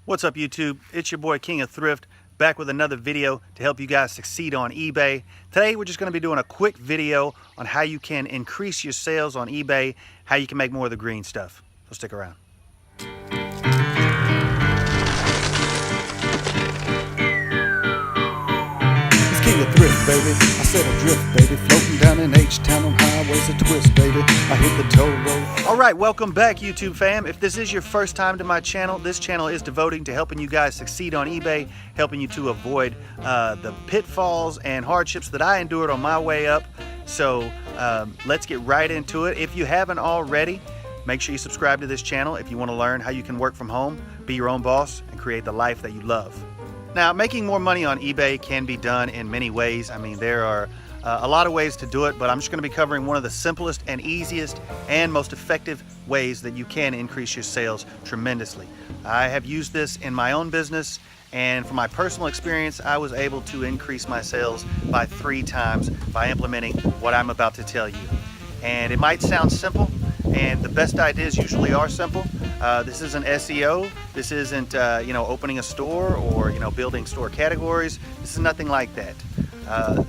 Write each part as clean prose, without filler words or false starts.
What's up, YouTube? It's your boy King of Thrift, back with another video to help you guys succeed on eBay. Today we're just going to be doing a quick video on how you can increase your sales on eBay, how you can make more of the green stuff. So stick around. King of Thrift, baby. I said adrift, baby. Floating down in H-Town on highways of twist, baby. I hit the toll road. All right, welcome back, YouTube fam. If this is your first time to my channel, this channel is devoting to helping you guys succeed on eBay, helping you to avoid the pitfalls and hardships that I endured on my way up. So let's get right into it. If you haven't already, make sure you subscribe to this channel if you want to learn how you can work from home, be your own boss, and create the life that you love. Now, making more money on eBay can be done in many ways. I mean, there are a lot of ways to do it, but I'm just going to be covering one of the simplest and easiest and most effective ways that you can increase your sales tremendously. I have used this in my own business, and from my personal experience, I was able to increase my sales by 3 times by implementing what I'm about to tell you. And it might sound simple, and the best ideas usually are simple. This isn't SEO. This isn't opening a store or building store categories. This is nothing like that.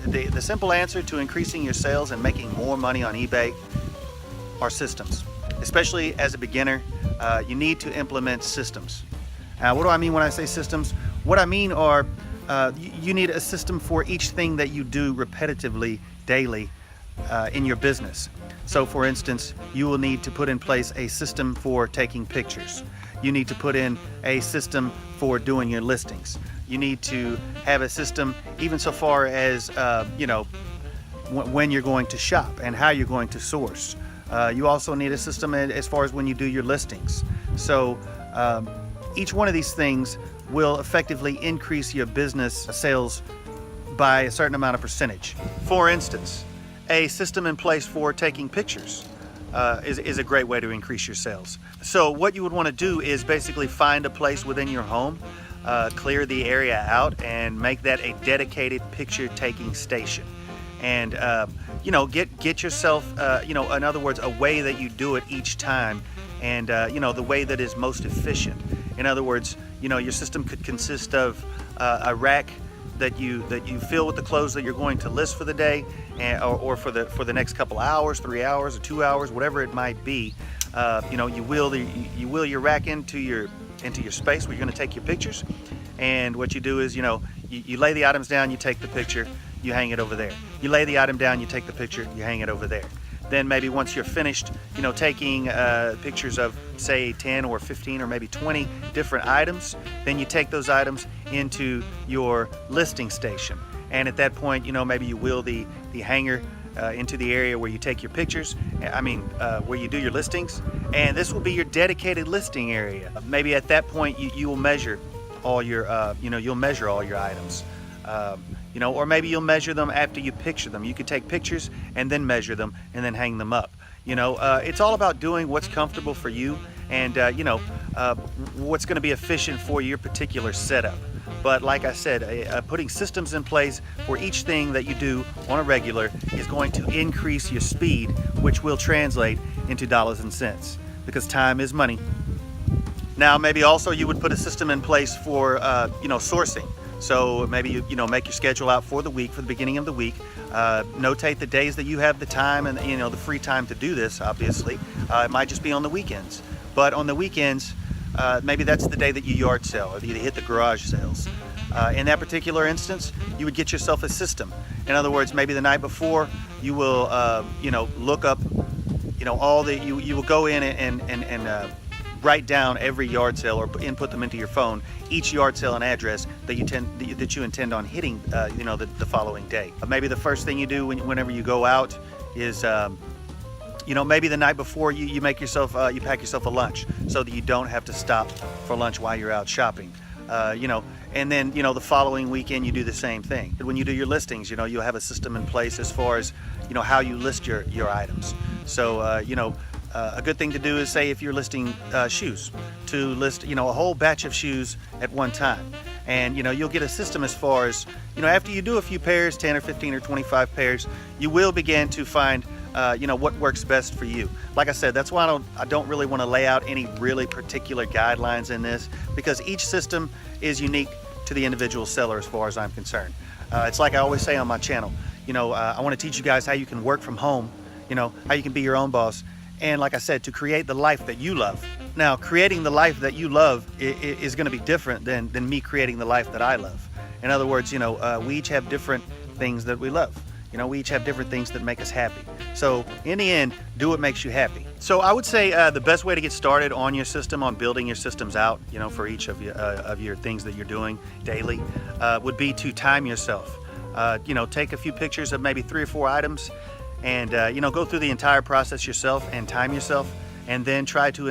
The simple answer to increasing your sales and making more money on eBay are systems. Especially as a beginner, you need to implement systems. What do I mean when I say systems? What I mean are you need a system for each thing that you do repetitively daily in your business. So for instance, you will need to put in place a system for taking pictures. You need to put in a system for doing your listings. You need to have a system even so far as when you're going to shop and how you're going to source. You also need a system as far as when you do your listings. So each one of these things will effectively increase your business sales by a certain amount of percentage. For instance, a system in place for taking pictures is a great way to increase your sales. So what you would want to do is basically find a place within your home, clear the area out, and make that a dedicated picture taking station. And get yourself in other words, a way that you do it each time, and the way that is most efficient. In other words, your system could consist of a rack that you fill with the clothes that you're going to list for the day, or for the next couple hours, 3 hours or 2 hours, whatever it might be. You wheel your rack into your space where you're going to take your pictures, and what you do is you lay the items down, you take the picture, you hang it over there. You lay the item down, you take the picture, you hang it over there. Then maybe once you're finished, taking pictures of say 10 or 15 or maybe 20 different items, then you take those items into your listing station. And at that point, maybe you wheel the hanger into the area where you take your pictures, where you do your listings, and this will be your dedicated listing area. Maybe at that point you will measure all your you'll measure all your items. Or maybe you'll measure them after you picture them. You could take pictures and then measure them and then hang them up. It's all about doing what's comfortable for you, and what's going to be efficient for your particular setup. But like I said, putting systems in place for each thing that you do on a regular is going to increase your speed, which will translate into dollars and cents, because time is money. Now, maybe also you would put a system in place for sourcing. So maybe you make your schedule out for the week, for the beginning of the week. Notate the days that you have the time and the free time to do this. Obviously, it might just be on the weekends. But on the weekends, maybe that's the day that you yard sale or you hit the garage sales. In that particular instance, you would get yourself a system. In other words, maybe the night before, you will look up you will go in and write down every yard sale or input them into your phone, each yard sale and address that you intend on hitting the following day. Maybe the first thing you do whenever you go out is maybe the night before you pack yourself a lunch so that you don't have to stop for lunch while you're out shopping. And then the following weekend you do the same thing. When you do your listings, you'll have a system in place as far as how you list your items. So a good thing to do is, say if you're listing shoes, to list a whole batch of shoes at one time. And you'll get a system as far as after you do a few pairs, 10 or 15 or 25 pairs, you will begin to find what works best for you. Like I said, that's why I don't really want to lay out any really particular guidelines in this, because each system is unique to the individual seller as far as I'm concerned. It's like I always say on my channel, I want to teach you guys how you can work from home, how you can be your own boss, and like I said, to create the life that you love. Now, creating the life that you love is going to be different than me creating the life that I love. In other words, we each have different things that we love. We each have different things that make us happy. So in the end, do what makes you happy. So I would say the best way to get started on your system, on building your systems out, for each of your things that you're doing daily, would be to time yourself. Take a few pictures of maybe 3 or 4 items, and go through the entire process yourself and time yourself, and then try to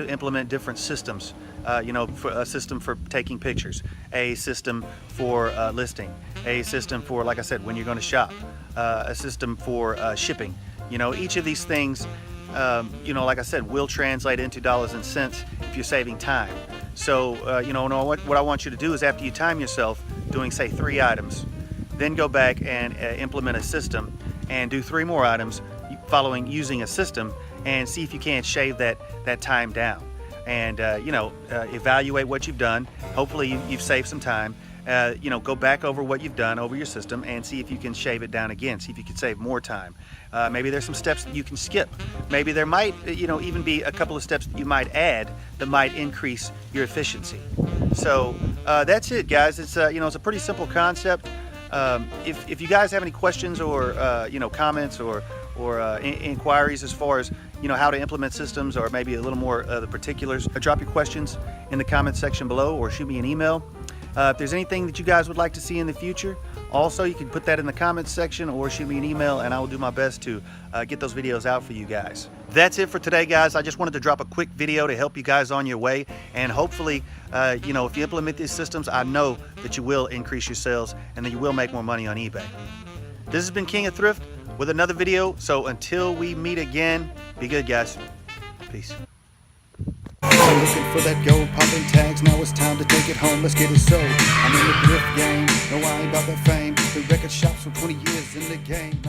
implement different systems. For a system for taking pictures, a system for listing, a system for, like I said, when you're going to shop, a system for shipping. Each of these things, like I said, will translate into dollars and cents if you're saving time. So, what I want you to do is, after you time yourself doing, say, 3 items, then go back and implement a system and do 3 more items using a system, and see if you can't shave that time down. And evaluate what you've done. Hopefully you've saved some time. Go back over what you've done over your system and see if you can shave it down again. See if you can save more time. Maybe there's some steps that you can skip. Maybe there might even be a couple of steps that you might add that might increase your efficiency. So that's it, guys. It's it's a pretty simple concept. If you guys have any questions or comments or inquiries as far as how to implement systems, or maybe a little more the particulars, drop your questions in the comment section below, or shoot me an email. If there's anything that you guys would like to see in the future, also you can put that in the comments section or shoot me an email, and I will do my best to get those videos out for you guys. That's it for today, guys. I just wanted to drop a quick video to help you guys on your way, and hopefully if you implement these systems, I know that you will increase your sales and that you will make more money on eBay. This has been King of Thrift with another video. So until we meet again, be good, guys. Peace. I'm looking for that gold, popping tags. Now it's time to take it home. Let's get it sold. I'm in the thrift game. No, I ain't about that fame. The record shops for 20 years in the game.